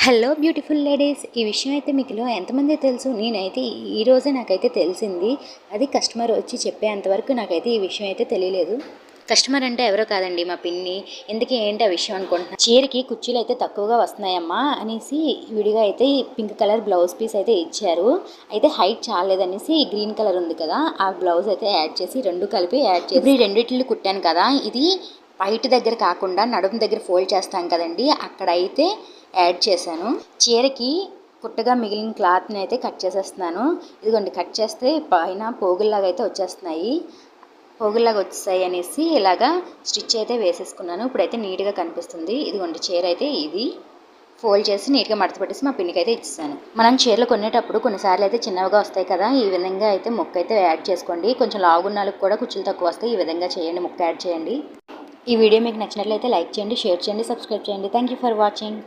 Hello beautiful ladies, ఈ విషయం అయితే మీకులో ఎంతమంది తెలుసు? నేనైతే ఈరోజే నాకైతే తెలిసింది. అది కస్టమర్ వచ్చి చెప్పేంతవరకు నాకైతే ఈ విషయం అయితే తెలియలేదు. కస్టమర్ అంటే ఎవరో కాదండి, మా పిన్ని. ఎందుకు ఏంటి ఆ విషయం అనుకుంటున్నా. చీరకి కుర్చీలు అయితే తక్కువగా వస్తున్నాయమ్మా అనేసి విడిగా అయితే పింక్ కలర్ బ్లౌజ్ పీస్ అయితే ఇచ్చారు. అయితే హైట్ చాలేదనేసి గ్రీన్ కలర్ ఉంది కదా, ఆ బ్లౌజ్ అయితే యాడ్ చేసి రెండు కలిపి యాడ్ చేసి ఇప్పుడు ఈ రెండిట్లు కుట్టాను కదా. ఇది పైట్ దగ్గర కాకుండా నడుము దగ్గర ఫోల్డ్ చేస్తాం కదండి, అక్కడ అయితే యాడ్ చేశాను. చీరకి కుట్టగా మిగిలిన క్లాత్ని అయితే కట్ చేసేస్తున్నాను. ఇదిగోండి, కట్ చేస్తే పైన పోగుల్లాగా అయితే వచ్చేస్తున్నాయి. పోగుల్లాగా వచ్చేసాయి అనేసి ఇలాగా స్టిచ్ అయితే వేసేసుకున్నాను. ఇప్పుడైతే నీట్గా కనిపిస్తుంది. ఇదిగోండి, చీర అయితే ఇది ఫోల్డ్ చేసి నీట్గా మడత పెట్టేసి మా పిన్నికి అయితే ఇచ్చాను. మనం చీరలు కొనేటప్పుడు కొన్నిసార్లు అయితే చిన్నవిగా వస్తాయి కదా, ఈ విధంగా అయితే ముక్క అయితే యాడ్ చేసుకోండి. కొంచెం లావుగున్నాళ్ళకి కూడా కుచ్చులు తక్కువ వస్తాయి. ఈ విధంగా చేయండి, ముక్క యాడ్ చేయండి. ఈ వీడియో మీకు నచ్చినట్లయితే లైక్ చేయండి, షేర్ చేయండి, సబ్స్క్రైబ్ చేయండి. Thank you for watching.